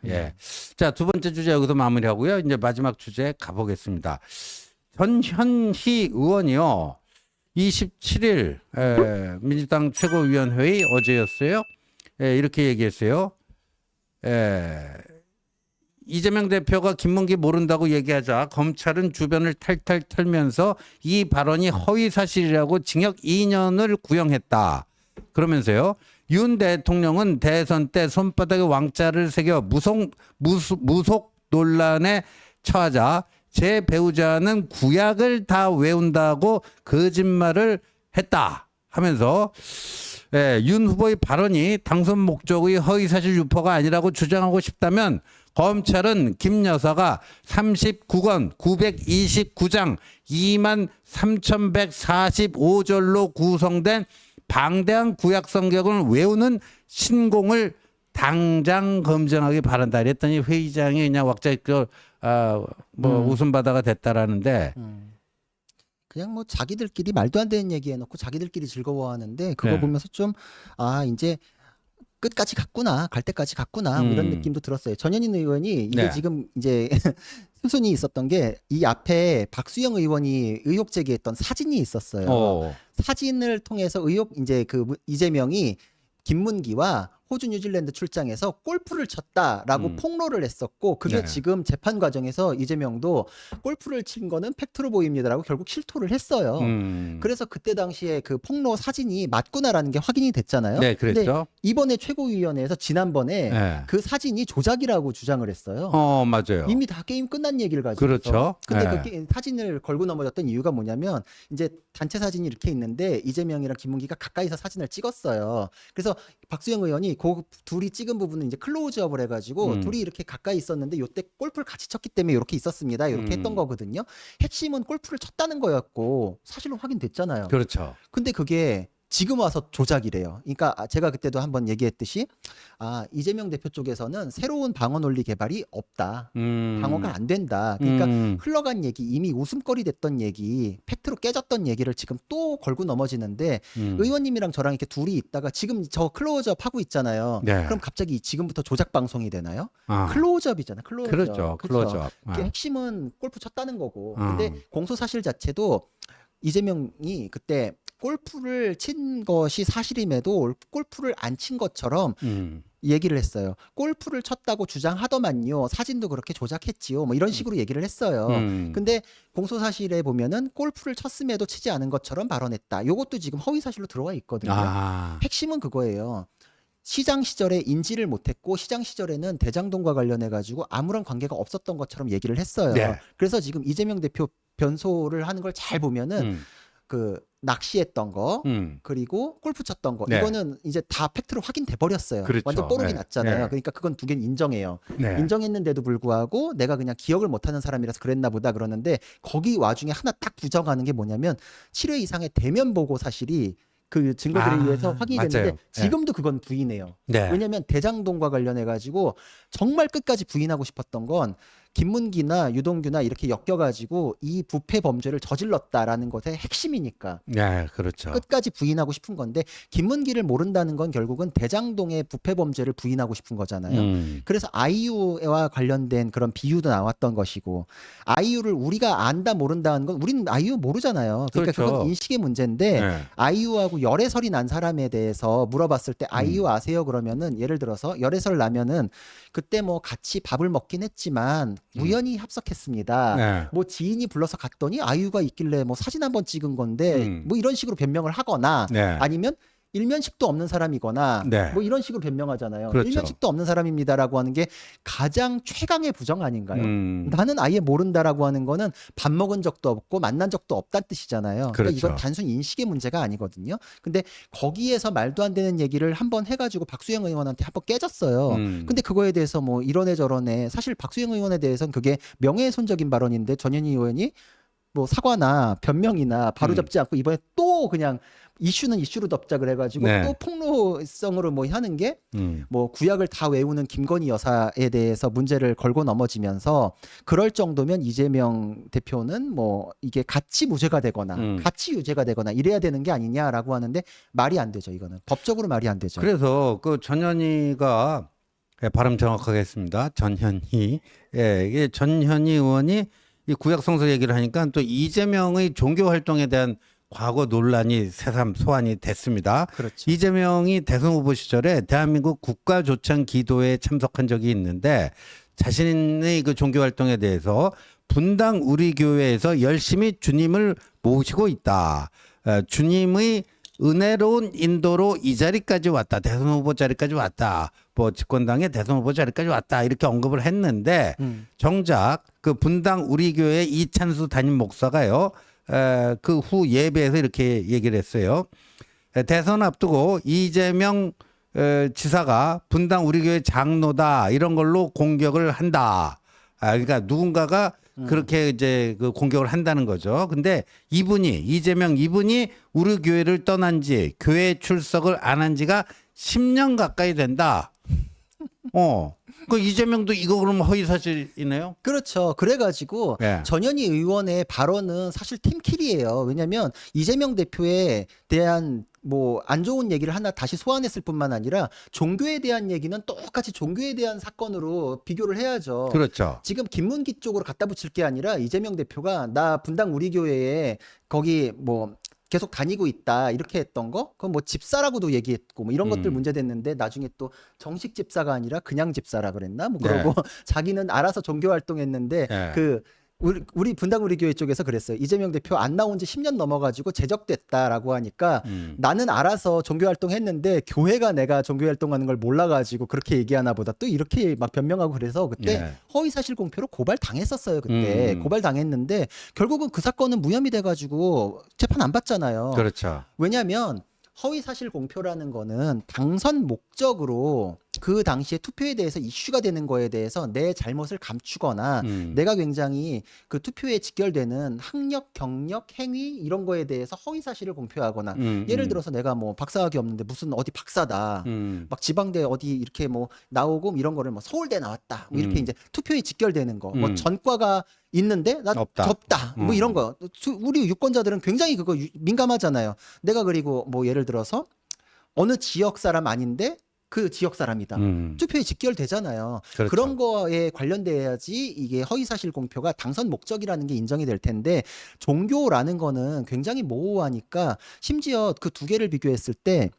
예. 자, 두 번째 주제 여기서 마무리하고요. 이제 마지막 주제 가보겠습니다. 전현희 의원이요. 27일 민주당 최고위원회의 어제였어요. 이렇게 얘기했어요. 이재명 대표가 김문기 모른다고 얘기하자 검찰은 주변을 탈탈 털면서 이 발언이 허위 사실이라고 징역 2년을 구형했다. 그러면서요. 윤 대통령은 대선 때 손바닥에 왕자를 새겨 무속 논란에 처하자 제 배우자는 구약을 다 외운다고 거짓말을 했다 하면서 윤 후보의 발언이 당선 목적의 허위사실 유포가 아니라고 주장하고 싶다면 검찰은 김 여사가 39건 929장 23,145절로 구성된 방대한 구약 성경을 외우는 신공을 당장 검증하기 바란다. 이랬더니 회의장이 그냥 왁자 웃음바다가 됐다라는데 그냥 뭐 자기들끼리 말도 안 되는 얘기 해놓고 자기들끼리 즐거워하는데 그거 네. 보면서 좀 이제 끝까지 갔구나, 갈 때까지 갔구나 뭐 이런 느낌도 들었어요. 전현희 의원이 이게 네. 지금 이제 수순이 있었던 게 이 앞에 박수영 의원이 의혹 제기했던 사진이 있었어요. 사진을 통해서 이제 그 이재명이 김문기와 호주 뉴질랜드 출장에서 골프를 쳤다라고 폭로를 했었고 그게 네. 지금 재판 과정에서 이재명도 골프를 친 거는 팩트로 보입니다라고 결국 실토를 했어요. 그래서 그때 당시에 그 폭로 사진이 맞구나라는 게 확인이 됐잖아요. 네, 근데 그랬죠. 이번에 최고위원회에서 지난번에 네. 그 사진이 조작이라고 주장을 했어요. 맞아요. 이미 다 게임 끝난 얘기를 가지고. 그렇죠. 근데 네. 그 사진을 걸고 넘어졌던 이유가 뭐냐면 이제 단체 사진이 이렇게 있는데 이재명이랑 김문기가 가까이서 사진을 찍었어요. 그래서 박수영 의원이 그 둘이 찍은 부분은 이제 클로즈업을 해가지고 둘이 이렇게 가까이 있었는데 요때 골프를 같이 쳤기 때문에 이렇게 있었습니다. 이렇게 했던 거거든요. 핵심은 골프를 쳤다는 거였고 사실은 확인됐잖아요. 그렇죠. 근데 그게 지금 와서 조작이래요. 그러니까 제가 그때도 한번 얘기했듯이 이재명 대표 쪽에서는 새로운 방어 논리 개발이 없다. 방어가 안 된다. 그러니까 흘러간 얘기, 이미 웃음거리 됐던 얘기, 팩트로 깨졌던 얘기를 지금 또 걸고 넘어지는데 의원님이랑 저랑 이렇게 둘이 있다가 지금 저 클로즈업 하고 있잖아요. 네. 그럼 갑자기 지금부터 조작 방송이 되나요? 아. 클로즈업이잖아요. 클로즈업. 그렇죠. 클로즈업. 그게 핵심은 골프 쳤다는 거고. 근데 공소 사실 자체도 이재명이 그때 골프를 친 것이 사실임에도 골프를 안 친 것처럼 얘기를 했어요. 골프를 쳤다고 주장하더만요. 사진도 그렇게 조작했지요. 뭐 이런 식으로 얘기를 했어요. 근데 공소사실에 보면은 골프를 쳤음에도 치지 않은 것처럼 발언했다. 요것도 지금 허위사실로 들어와 있거든요. 핵심은 그거예요. 시장 시절에 인지를 못했고 시장 시절에는 대장동과 관련해 가지고 아무런 관계가 없었던 것처럼 얘기를 했어요. 네. 그래서 지금 이재명 대표 변소를 하는 걸 잘 보면은 그 낚시했던 거 그리고 골프 쳤던 거 네. 이거는 이제 다 팩트로 확인돼 버렸어요. 그렇죠. 완전 뽀록이 네. 났잖아요. 네. 그러니까 그건 두 개는 인정해요. 네. 인정했는데도 불구하고 내가 그냥 기억을 못하는 사람이라서 그랬나 보다 그러는데 거기 와중에 하나 딱 부정하는 게 뭐냐면 7회 이상의 대면 보고 사실이 그 증거들에 의해서 확인이 됐는데 맞아요. 지금도 그건 부인해요. 네. 왜냐하면 대장동과 관련해 가지고 정말 끝까지 부인하고 싶었던 건 김문기나 유동규나 이렇게 엮여가지고 이 부패 범죄를 저질렀다라는 것의 핵심이니까. 네, 그렇죠. 끝까지 부인하고 싶은 건데 김문기를 모른다는 건 결국은 대장동의 부패 범죄를 부인하고 싶은 거잖아요. 그래서 아이유와 관련된 그런 비유도 나왔던 것이고 아이유를 우리가 안다 모른다는 건 우리는 아이유 모르잖아요. 그러니까 그렇죠. 그건 인식의 문제인데 네. 아이유하고 열애설이 난 사람에 대해서 물어봤을 때 아이유 아세요? 그러면은 예를 들어서 열애설 나면은 그때 뭐 같이 밥을 먹긴 했지만 우연히 합석했습니다. 네. 뭐 지인이 불러서 갔더니 아이유가 있길래 뭐 사진 한번 찍은 건데 뭐 이런 식으로 변명을 하거나 네. 아니면 일면식도 없는 사람이거나 네. 뭐 이런 식으로 변명하잖아요. 그렇죠. 일면식도 없는 사람입니다라고 하는 게 가장 최강의 부정 아닌가요? 음. 나는 아예 모른다라고 하는 거는 밥 먹은 적도 없고 만난 적도 없다는 뜻이잖아요. 그렇죠. 그러니까 이건 단순 인식의 문제가 아니거든요. 근데 거기에서 말도 안 되는 얘기를 한번 해가지고 박수영 의원한테 한번 깨졌어요. 근데 그거에 대해서 뭐 이러네 저러네 사실 박수영 의원에 대해서는 그게 명예훼손적인 발언인데 전현희 의원이 뭐 사과나 변명이나 바로잡지 않고 이번에 또 그냥 이슈는 이슈로 덮작을 해가지고 네. 또 폭로성으로 뭐 하는 게 뭐 구약을 다 외우는 김건희 여사에 대해서 문제를 걸고 넘어지면서 그럴 정도면 이재명 대표는 뭐 이게 같이 무죄가 되거나 같이 유죄가 되거나 이래야 되는 게 아니냐라고 하는데 말이 안 되죠. 이거는 법적으로 말이 안 되죠. 그래서 그 전현희가 예, 발음 정확하게 했습니다. 전현희. 예, 이게 전현희 의원이 이 구약성서 얘기를 하니까 또 이재명의 종교 활동에 대한 과거 논란이 새삼 소환이 됐습니다. 그렇죠. 이재명이 대선 후보 시절에 대한민국 국가조찬 기도회에 참석한 적이 있는데 자신의 그 종교 활동에 대해서 분당 우리 교회에서 열심히 주님을 모시고 있다. 주님의 은혜로운 인도로 이 자리까지 왔다. 대선 후보 자리까지 왔다. 뭐 집권당의 대선 후보 자리까지 왔다. 이렇게 언급을 했는데 정작 그 분당 우리 교회 이찬수 담임 목사가요. 그 후 예배에서 이렇게 얘기를 했어요. 대선 앞두고 이재명 지사가 분당 우리 교회 장로다 이런 걸로 공격을 한다. 그러니까 누군가가 그렇게 이제 그 공격을 한다는 거죠. 근데 이재명 이분이 우리 교회를 떠난 지 교회 출석을 안 한 지가 10년 가까이 된다. 그 이재명도 이거 그러면 허위 사실이네요. 그렇죠. 그래가지고 예. 전현희 의원의 발언은 사실 팀킬이에요. 왜냐하면 이재명 대표에 대한 뭐 안 좋은 얘기를 하나 다시 소환했을 뿐만 아니라 종교에 대한 얘기는 똑같이 종교에 대한 사건으로 비교를 해야죠. 그렇죠. 지금 김문기 쪽으로 갖다 붙일 게 아니라 이재명 대표가 나 분당 우리 교회에 거기 뭐 계속 다니고 있다 이렇게 했던 거 그건 뭐 집사라고도 얘기했고 뭐 이런 것들 문제됐는데 나중에 또 정식 집사가 아니라 그냥 집사라 그랬나 뭐 그러고 자기는 알아서 종교 활동했는데 네. 그 우리 분당 우리 교회 쪽에서 그랬어요. 이재명 대표 안 나온 지 10년 넘어가지고 제적됐다라고 하니까 나는 알아서 종교 활동했는데 교회가 내가 종교 활동하는 걸 몰라가지고 그렇게 얘기하나 보다 또 이렇게 막 변명하고 그래서 그때 허위 사실 공표로 고발 당했었어요. 그때 고발 당했는데 결국은 그 사건은 무혐의 돼가지고 재판 안 받잖아요. 그렇죠. 왜냐하면 허위 사실 공표라는 거는 당선 목적으로 그 당시에 투표에 대해서 이슈가 되는 거에 대해서 내 잘못을 감추거나 내가 굉장히 그 투표에 직결되는 학력, 경력, 행위 이런 거에 대해서 허위 사실을 공표하거나 예를 들어서 내가 뭐 박사학위 없는데 무슨 어디 박사다 막 지방대 어디 이렇게 뭐 나오고 이런 거를 뭐 서울대 나왔다 뭐 이렇게 이제 투표에 직결되는 거 뭐 전과가 있는데 나 없다. 접다 뭐 이런 거 우리 유권자들은 굉장히 그거 민감하잖아요. 내가 그리고 뭐 예를 들어서 어느 지역 사람 아닌데 그 지역 사람이다. 투표에 직결되잖아요. 그렇죠. 그런 거에 관련돼야지 이게 허위사실 공표가 당선 목적이라는 게 인정이 될 텐데 종교라는 거는 굉장히 모호하니까 심지어 그 두 개를 비교했을 때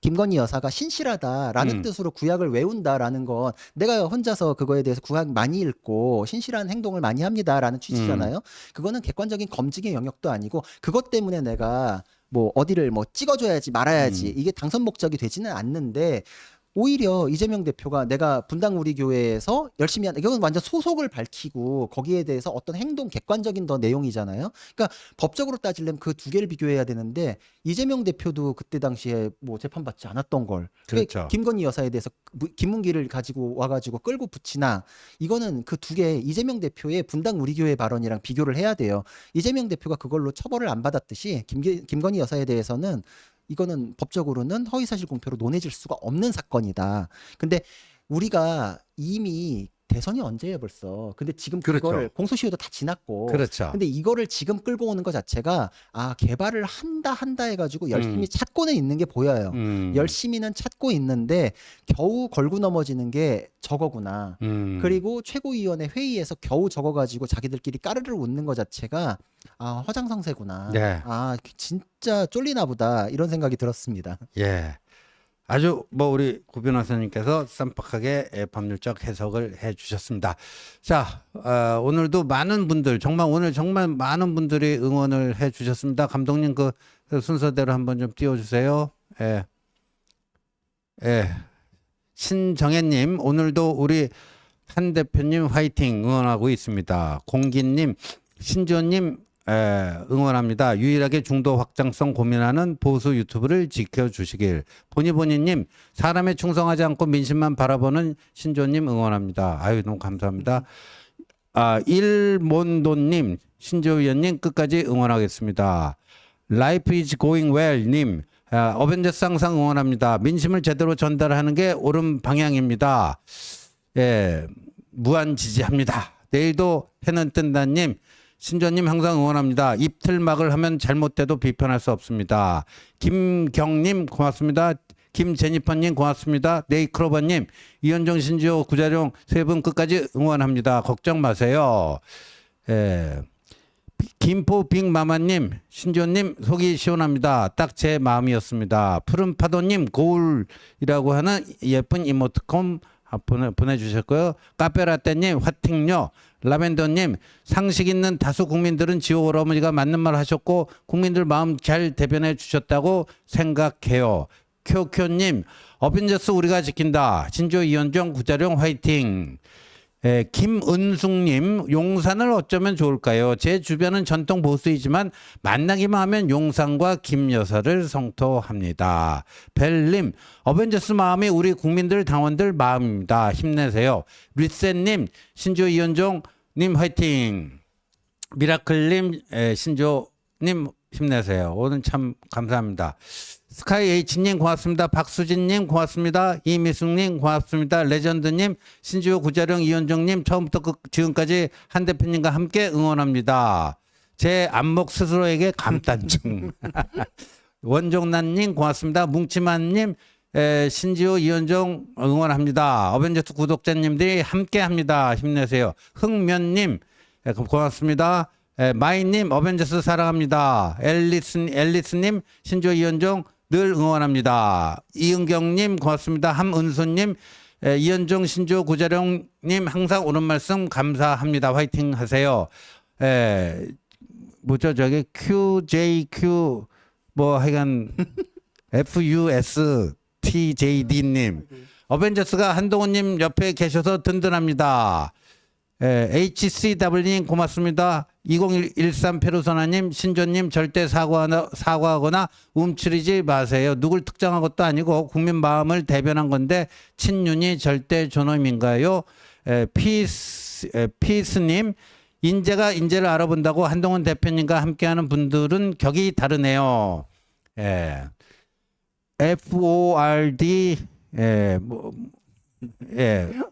김건희 여사가 신실하다라는 뜻으로 구약을 외운다라는 건 내가 혼자서 그거에 대해서 구약 많이 읽고 신실한 행동을 많이 합니다라는 취지잖아요. 그거는 객관적인 검증의 영역도 아니고 그것 때문에 내가 뭐 어디를 뭐 찍어줘야지 말아야지 이게 당선 목적이 되지는 않는데 오히려 이재명 대표가 내가 분당 우리 교회에서 열심히 한다. 이건 완전 소속을 밝히고 거기에 대해서 어떤 행동 객관적인 더 내용이잖아요. 그러니까 법적으로 따지려면 그 두 개를 비교해야 되는데 이재명 대표도 그때 당시에 뭐 재판받지 않았던 걸 그렇죠. 김건희 여사에 대해서 김문기를 가지고 와가지고 끌고 붙이나 이거는 그 두 개 이재명 대표의 분당 우리 교회 발언이랑 비교를 해야 돼요. 이재명 대표가 그걸로 처벌을 안 받았듯이 김건희 여사에 대해서는 이거는 법적으로는 허위사실 공표로 논해질 수가 없는 사건이다. 근데 우리가 이미 대선이 언제예요 벌써. 근데 지금 그걸 그렇죠. 공소시효도 다 지났고. 그렇죠. 근데 이거를 지금 끌고 오는 것 자체가 개발을 한다 해가지고 열심히 찾고는 있는 게 보여요. 열심히는 찾고 있는데 겨우 걸고 넘어지는 게 저거구나. 그리고 최고위원회 회의에서 겨우 적어가지고 자기들끼리 까르르 웃는 것 자체가 허장성세구나. 네. 진짜 쫄리나 보다 이런 생각이 들었습니다. 예. 아주 뭐 우리 구 변호사님께서 쌈박하게 법률적 해석을 해 주셨습니다. 자, 오늘도 많은 분들 오늘 정말 많은 분들이 응원을 해 주셨습니다. 감독님 그 순서대로 한번 좀 띄워주세요. 예. 예. 신정혜님 오늘도 우리 한 대표님 화이팅 응원하고 있습니다. 공기님, 신지원님 응원합니다. 유일하게 중도 확장성 고민하는 보수 유튜브를 지켜주시길. 보니보니님 사람에 충성하지 않고 민심만 바라보는 신조님 응원합니다. 아유 너무 감사합니다. 일몬돈님 신조 위원님 끝까지 응원하겠습니다. Life is going well 님 어벤져스 항상 응원합니다. 민심을 제대로 전달하는 게 옳은 방향입니다. 예, 무한 지지합니다. 내일도 해는 뜬다님 신조님 항상 응원합니다. 입틀막을 하면 잘못돼도 비판할 수 없습니다. 김경님 고맙습니다. 김제니퍼님 고맙습니다. 네이크로버님, 이현정, 신지호, 구자룡 세 분 끝까지 응원합니다. 걱정 마세요. 예. 김포 빅마마님, 신조님 속이 시원합니다. 딱 제 마음이었습니다. 푸른 파도님 고울이라고 하는 예쁜 이모티콘 보내주셨고요. 카페라떼님 화팅요. 라벤더님 상식 있는 다수 국민들은 지호 할아버지가 맞는 말 하셨고 국민들 마음 잘 대변해 주셨다고 생각해요. 쿄쿄님 어벤져스 우리가 지킨다. 신조 이현정 구자룡 화이팅. 김은숙님 용산을 어쩌면 좋을까요? 제 주변은 전통 보수이지만 만나기만 하면 용산과 김여사를 성토합니다. 벨님 어벤져스 마음이 우리 국민들 당원들 마음입니다. 힘내세요. 리셋님 신조 이현종님 화이팅. 미라클님 신조님 힘내세요. 오늘 참 감사합니다. 스카이 H님 고맙습니다. 박수진님 고맙습니다. 이미숙님 고맙습니다. 레전드님, 신지호 구자룡 이현정님 처음부터 지금까지 한 대표님과 함께 응원합니다. 제 안목 스스로에게 감탄중. 원종란님 고맙습니다. 뭉치만님 신지호 이현정 응원합니다. 어벤져스 구독자님들이 함께합니다. 힘내세요. 흥면님 고맙습니다. 마이님 어벤져스 사랑합니다. 앨리스님 신지호 이현정 늘 응원합니다. 이은경님 고맙습니다. 함은수님 이현정 신조 구자룡님 항상 옳은 말씀 감사합니다. 화이팅 하세요. 뭐죠 저게 QJQ 뭐 하여간 FUSTJD님 어벤져스가 한동훈님 옆에 계셔서 든든합니다. HCW님 고맙습니다. 2013 페루소나님 신조님 절대 사과하거나 움츠리지 마세요. 누굴 특정한 것도 아니고 국민 마음을 대변한 건데 친윤이 절대 존엄인가요? 피스님 인재가 인재를 알아본다고 한동훈 대표님과 함께하는 분들은 격이 다르네요. FORD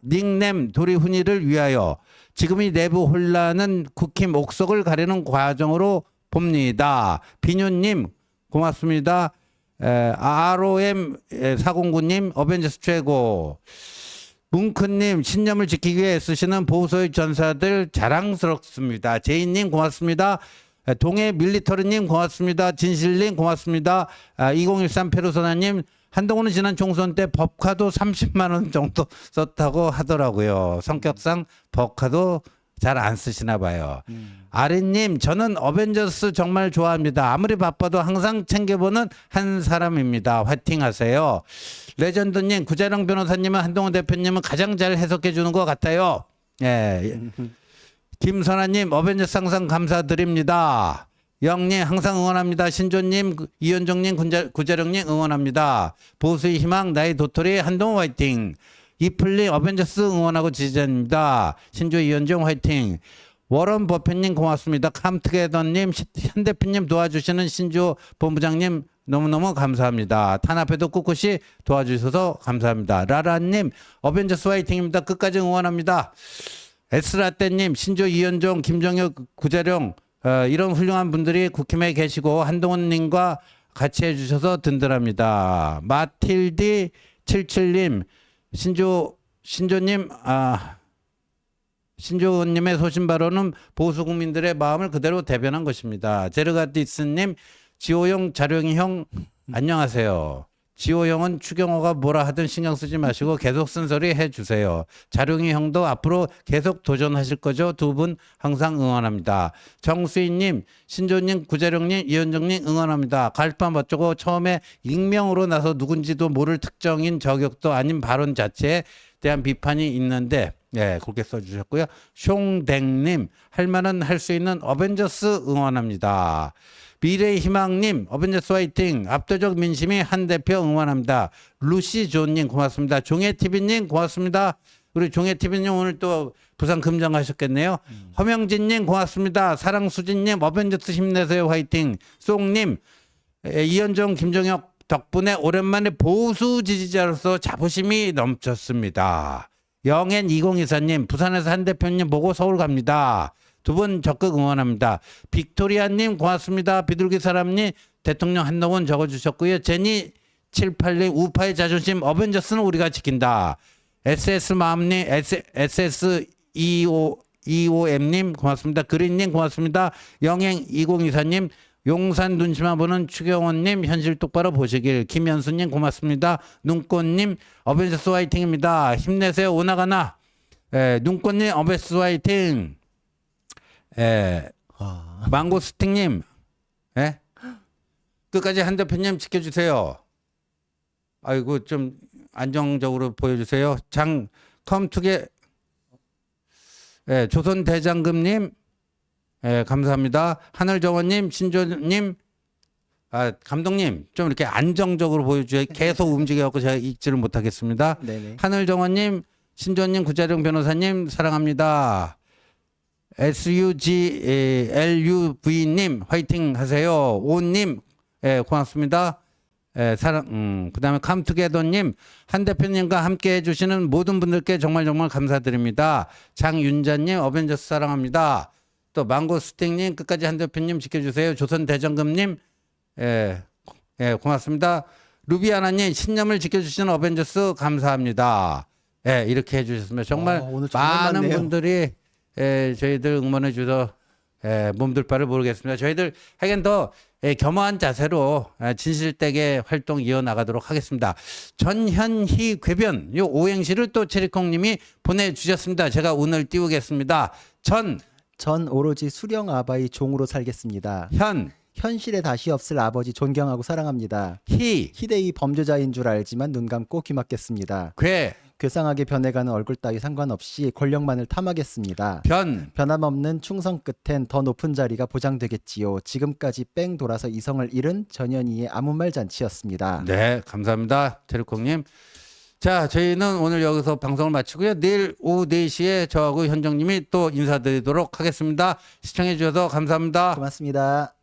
닉네임 도리훈이를 위하여 지금이 내부 혼란은 국힘 옥석을 가려는 과정으로 봅니다. 비뉴님 고맙습니다. ROM 409님 어벤져스 최고. 뭉크님 신념을 지키기 위해 쓰시는 보수의 전사들 자랑스럽습니다. 제이님 고맙습니다. 동해 밀리터리님 고맙습니다. 진실님 고맙습니다. 2013 페루소나님 한동훈은 지난 총선 때 법카도 30만 원 정도 썼다고 하더라고요. 성격상 법카도 잘 안 쓰시나 봐요. 아린님 저는 어벤져스 정말 좋아합니다. 아무리 바빠도 항상 챙겨보는 한 사람입니다. 화이팅 하세요. 레전드님 구자룡 변호사님은 한동훈 대표님은 가장 잘 해석해 주는 것 같아요. 김선아님 어벤져스 항상 감사드립니다. 영님 항상 응원합니다. 신조님, 이현정님, 구자룡님 응원합니다. 보수의 희망 나의 도토리 한동훈 화이팅. 이플님 어벤져스 응원하고 지지자입니다. 신조 이현정 화이팅. 워런 버핏님 고맙습니다. 캄트게더님 현 대표님 도와주시는 신조 본부장님 너무너무 감사합니다. 탄압에도 꿋꿋이 도와주셔서 감사합니다. 라라님 어벤져스 화이팅입니다. 끝까지 응원합니다. 에스라떼님 신조 이현정 김정혁 구자룡 이런 훌륭한 분들이 국힘에 계시고 한동훈님과 같이 해주셔서 든든합니다. 마틸디 77님 신조님 신조님의 소신 발언은 보수 국민들의 마음을 그대로 대변한 것입니다. 제르가디스님 지호형 자룡형 안녕하세요. 지호형은 추경호가 뭐라 하든 신경 쓰지 마시고 계속 쓴소리 해주세요. 자룡이 형도 앞으로 계속 도전하실 거죠? 두 분 항상 응원합니다. 정수희님, 신조님, 구자룡님, 이현정님 응원합니다. 갈판 어쩌고 처음에 익명으로 나서 누군지도 모를 특정인 저격도 아닌 발언 자체에 대한 비판이 있는데 그렇게 써주셨고요. 숑댕님, 할 말은 할 수 있는 어벤져스 응원합니다. 미래의 희망님 어벤져스 화이팅. 압도적 민심이 한 대표 응원합니다. 루시존님 고맙습니다. 종해TV님 고맙습니다. 우리 종해TV님 오늘 또 부산 금장 가셨겠네요. 허명진님 고맙습니다. 사랑수진님 어벤져스 힘내세요 화이팅. 송님 이현정 김정혁 덕분에 오랜만에 보수 지지자로서 자부심이 넘쳤습니다. 영엔 2024님 부산에서 한 대표님 보고 서울 갑니다. 두 분 적극 응원합니다. 빅토리아님 고맙습니다. 비둘기 사람님 대통령 한동훈 적어주셨고요. 78님 우파의 자존심 어벤져스는 우리가 지킨다. SS 마음님 SS 25M님 고맙습니다. 그린님 고맙습니다. 영행 2024님 용산 눈치만 보는 추경원님 현실 똑바로 보시길. 김현수님 고맙습니다. 눈꽃님 어벤져스 화이팅입니다. 힘내세요. 오나가나. 눈꽃님 어벤져스 화이팅. 망고스틱님 끝까지 한 대표님 지켜주세요. 아이고 좀 안정적으로 보여주세요. 컴투게 조선 대장금님 감사합니다. 하늘정원님 신조님 감독님 좀 이렇게 안정적으로 보여줘야 계속 움직여갖고 제가 읽지를 못하겠습니다. 네네. 하늘정원님 신조님 구자룡 변호사님 사랑합니다. SUGLUV님 화이팅 하세요. 오님 고맙습니다. 그다음에 컴투게더님 한 대표님과 함께 해주시는 모든 분들께 정말 감사드립니다. 장윤자님 어벤져스 사랑합니다. 또 망고스틱님 끝까지 한 대표님 지켜주세요. 조선 대정금님 고맙습니다. 루비아나님 신념을 지켜주시는 어벤져스 감사합니다. 이렇게 해주셨습니다. 정말 오늘 정말 많은 많네요. 분들이 저희들 응원해 주셔서 몸둘 바를 모르겠습니다. 저희들 하여간 더 겸허한 자세로 진실되게 활동 이어나가도록 하겠습니다. 전현희 궤변 요 오행시를 또 체리콩님이 보내주셨습니다. 제가 오늘 띄우겠습니다. 전 오로지 수령 아바의 종으로 살겠습니다. 현실에 다시 없을 아버지 존경하고 사랑합니다. 희대의 범죄자인 줄 알지만 눈 감고 귀 막겠습니다. 괴상하게 변해가는 얼굴 따위 상관없이 권력만을 탐하겠습니다. 변함없는 충성 끝엔 더 높은 자리가 보장되겠지요. 지금까지 뺑 돌아서 이성을 잃은 전현희의 아무 말 잔치였습니다. 네, 감사합니다. 체리콩님. 자, 저희는 오늘 여기서 방송을 마치고요. 내일 오후 4시에 저하고 현정님이 또 인사드리도록 하겠습니다. 시청해 주셔서 감사합니다. 고맙습니다.